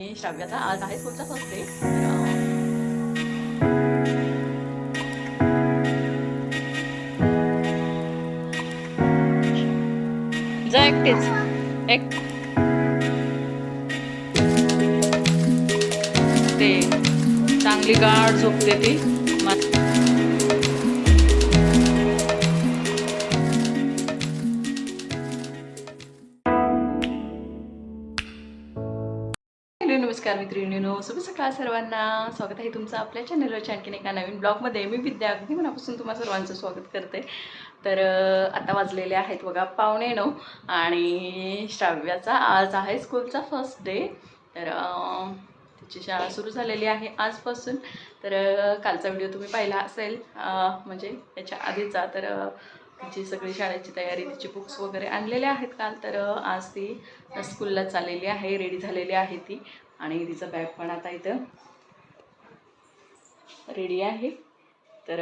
श्राव्याचा आज आहे स्कूलचा first day. जा एकटीच एक ते चांगली गाढ झोपते ती. नमस्कार मैत्रिणींनो, शुभ सकाळ सर्वांना. स्वागत आहे तुमचं आपल्या चॅनलवर आणखीन एका नवीन ब्लॉगमध्ये. मी विद्या अगदी मनापासून तुम्हा सर्वांचं स्वागत करते. तर आता वाजलेले आहेत बघा 8:45 आणि श्राव्याचा आज आहे स्कूलचा फर्स्ट डे. तर तिची शाळा सुरू झालेली आहे आजपासून. तर कालचा व्हिडिओ तुम्ही पाहिला असेल, म्हणजे याच्या आधीचा. तर तिची सगळी शाळेची तयारी, तिची बुक्स वगैरे आणलेले आहेत काल. तर आज ती स्कूलला चाललेली आहे, रेडी झालेली आहे ती. आणि तिचं बॅग पण आता इथं रेडी आहे. तर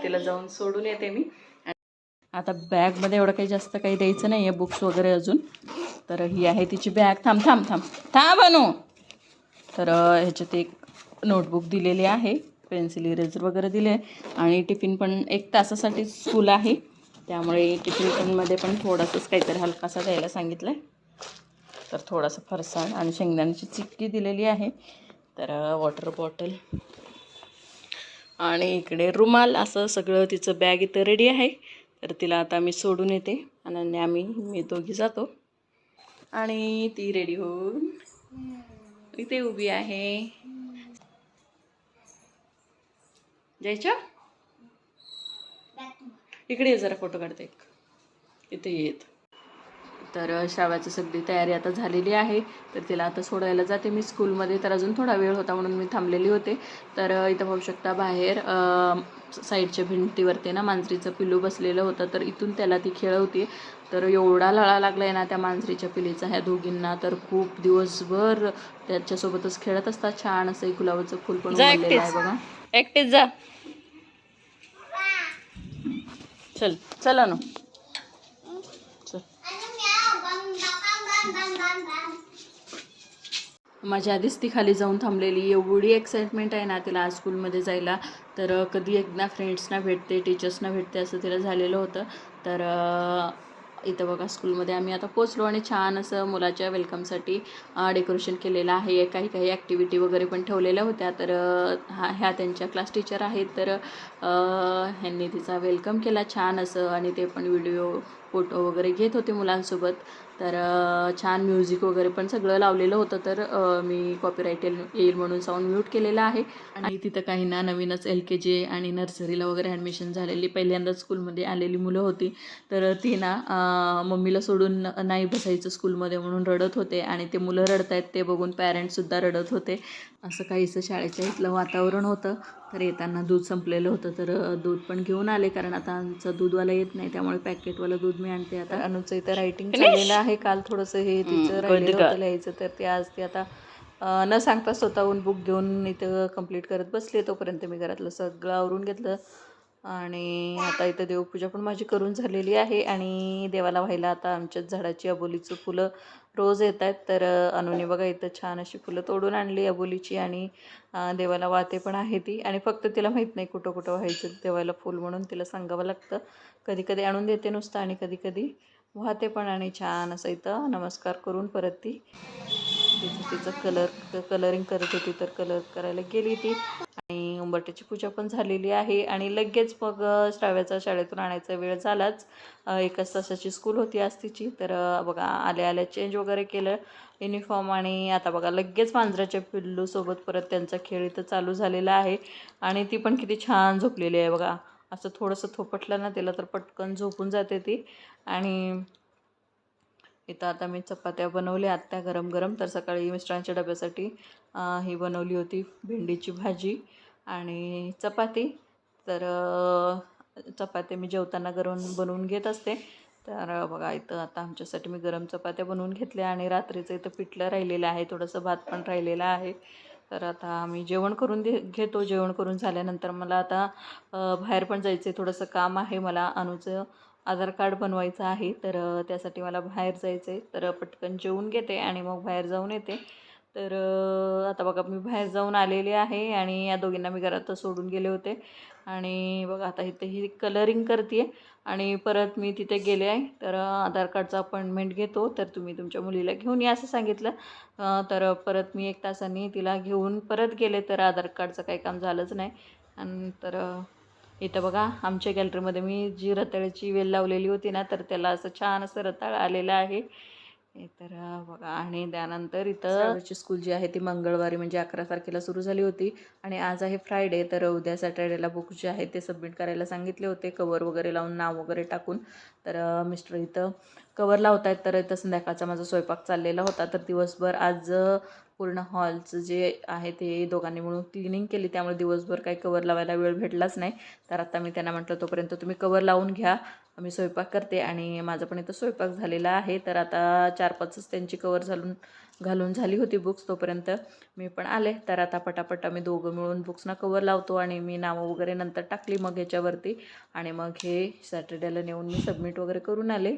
तिला जाऊन सोडून येते मी. आता बॅगमध्ये एवढं काही जास्त काही द्यायचं नाही आहे, बुक्स वगैरे अजून. तर ही आहे तिची बॅग. थांब थांब थांब थांब बनू. तर ह्याच्यात एक नोटबुक दिलेली आहे, पेन्सिल इरेझर वगैरे दिले आहे. आणि टिफिन पण 1 तासासाठी स्कूल आहे, त्यामुळे टिफिनमध्ये पण थोडंसंच काहीतरी हलकासा द्यायला सांगितलं आहे. तर थोडासा फरसाण आणि शेंगदाण्याची चिक्की दिलेली आहे. तर वॉटर बॉटल आणि इकडे रुमाल, असं सगळं तिचं बॅग इथं रेडी आहे. तर तिला आता मी सोडून येते. अनन्या मी दोघी जातो. आणि ती रेडी होऊन इथे उभी आहे. जायच्या इकडे ये, जरा फोटो काढते. इथे येत. तर श्राव्याची सगळी तयारी आता झालेली आहे. तर तिला आता सोडायला जाते मी स्कूलमध्ये. तर अजून थोडा वेळ होता म्हणून मी थांबलेली होते. तर इथं पाहू शकता बाहेर साईडच्या भिंतीवरती ना मांजरीचं पिल्लू बसलेलं होतं. तर इथून त्याला ती खेळवते. तर एवढा लळा लागला आहे ना त्या मांजरीच्या पिल्लीचा ह्या दोघींना. तर खूप दिवसभर त्याच्यासोबतच खेळत असतात. छान असं एक गुलाबाचं फुल पण उमललेलं आहे बघा. एकटीच जा. चल चला ना. माझ्या आधीच ती खाली जाऊन थांबलेली. एवढी एक्साइटमेंट आहे ना तिला आज स्कूलमध्ये जायला. तर कधी एकदा फ्रेंड्सना भेटते, टीचर्सना भेटते असं तिला झालेलं होतं. तर इथं बघा स्कूलमध्ये आम्ही आता पोचलो आणि छान असं मुलाच्या वेलकमसाठी डेकोरेशन केलेलं आहे. काही काही ॲक्टिव्हिटी वगैरे पण ठेवलेल्या होत्या. तर ह्या त्यांच्या क्लास टीचर आहेत. तर ह्यांनी तिचा वेलकम केला छान असं. आणि ते पण व्हिडिओ फोटो वगैरे घेत होते मुलांसोबत. तर छान म्युझिक वगैरे पण सगळं लावलेलं होतं. तर मी कॉपीराईट येईल म्हणून साऊंड म्यूट केलेला आहे. आणि तिथं काही ना नवीनच LKG आणि नर्सरीला वगैरे ॲडमिशन झालेली, पहिल्यांदाच स्कूलमध्ये आलेली मुलं होती. तर ती ना मम्मीला सोडून नाही बसायचं स्कूलमध्ये म्हणून रडत होते. आणि ते मुलं रडत आहेत ते बघून पॅरेंट्ससुद्धा रडत होते. असं काहीसं शाळेच्या इथलं वातावरण होतं. तर येताना दूध संपलेलं होतं. तर दूध पण घेऊन आले, कारण आता आमचं दूधवाला येत नाही, त्यामुळे पॅकेटवालं दूध मी आणते. आता अनुचं इथं रायटिंग चाललेलं आहे. काल थोडंसं हे तिचं राहिलेलं होतं लिहायचं. तर ते आज ते आता न सांगता स्वतःहून बुक घेऊन इथं कंप्लीट करत बसले. तोपर्यंत मी घरातलं सगळं आवरून घेतलं. आणि आता इथं देवपूजा पण माझी करून झालेली आहे. आणि देवाला व्हायला आता आमच्याच झाडाची अबोलीचं फुलं रोज येत आहेत. तर अनुने बघा इथं छान अशी फुलं तोडून आणली अबोलीची. आणि देवाला वाहते पण आहे ती. आणि फक्त तिला माहीत नाही कुठं कुठं व्हायचं देवाला फूल, म्हणून तिला सांगावं लागतं. कधी कधी आणून देते नुसतं आणि कधी कधी वाहते पण. आणि छान असं इथं नमस्कार करून परत ती तिचं कलरिंग करत होती. तर कलर करायला गेली ती. आणि उंबरठ्याची पूजा पण झालेली आहे. आणि लगेच मग श्राव्याचा शाळेतून आणायचा वेळ झालाच. 1 तासाची स्कूल होती आज तिची. तर बघा आल्या आल्या चेंज वगैरे केलं युनिफॉर्म. आणि आता बघा लगेच मांजराच्या पिल्लूसोबत परत त्यांचा खेळ इथं चालू झालेला आहे. आणि ती पण किती छान झोपलेली आहे बघा. असं थोडंसं थोपटलं ना तिला तर पटकन झोपून जाते ती. आणि इथं आता मी चपात्या बनवल्या आत्ता गरम गरम. तर सकाळी मिस्टरांच्या डब्यासाठी ही बनवली होती भेंडीची भाजी आणि चपाती. तर चपात्या मी जेवताना गरम बनवून घेत असते. तर बघा इथं आता आमच्यासाठी मी गरम चपात्या बनवून घेतल्या. आणि रात्रीचं इथं पिठलं राहिलेलं आहे, थोडंसं भात पण राहिलेला आहे. तर आता आम्ही जेवण करून घेतो. जेवण करून झाल्यानंतर मला आता बाहेर पण जायचं आहे, थोडंसं काम आहे मला. अनुचं आधार कार्ड बनवायचं आहे. तर त्यासाठी मला बाहेर जायचं आहे. तर पटकन जेवून घेते आणि मग बाहेर जाऊन येते. तर आता बघा मी बाहेर जाऊन आलेले आहे आणि या दोघींना मी घरात सोडून गेले होते आणि बघा आता इथे ही कलरिंग करते आणि परत मी तिथे गेले आहे. तर आधार कार्डचा अपॉइंटमेंट घेतो तर तुम्ही तुमच्या मुलीला घेऊन या असं सांगितलं. तर परत मी 1 तासांनी तिला घेऊन परत गेले तर आधार कार्डचं काही काम झालंच नाही. आणि तर इथं बघा आमच्या गॅलरीमध्ये मी जी रताळ्याची वेल लावलेली होती ना तर त्याला असं छान असं रताळ आलेलं आहे. हे तर बघा आणि त्यानंतर इथं श्रावणची स्कूल जी आहे ती मंगळवारी म्हणजे 11 तारखेला सुरू झाली होती आणि आज आहे फ्रायडे. तर उद्या सॅटर्डेला बुक जे आहे ते सबमिट करायला सांगितले होते कवर वगैरे लावून नाव वगैरे टाकून. तर मिस्टर इथं कवर लावत आहेत. तर इथं संध्याकाळचा माझा स्वयंपाक चाललेला होता. तर दिवसभर आज पूर्ण हॉलचं जे आहे ते दोघांनी मिळून क्लिनिंग केली त्यामुळे दिवसभर काही कवर लावायला वेळ भेटलाच नाही. तर आता मी त्यांना म्हटलं तोपर्यंत तुम्ही कवर लावून घ्या, मी स्वयंपाक करते आणि माझं पण इथं स्वयंपाक झालेला आहे. तर आता 4-5च त्यांची कवर घालून झाली होती बुक्स तोपर्यंत मी पण आले. तर आता पटापट आम्ही दोघं मिळून बुक्सना कवर लावतो आणि मी नावं वगैरे नंतर टाकली मग ह्याच्यावरती आणि मग हे सॅटर्डेला नेऊन मी सबमिट वगैरे करून आले.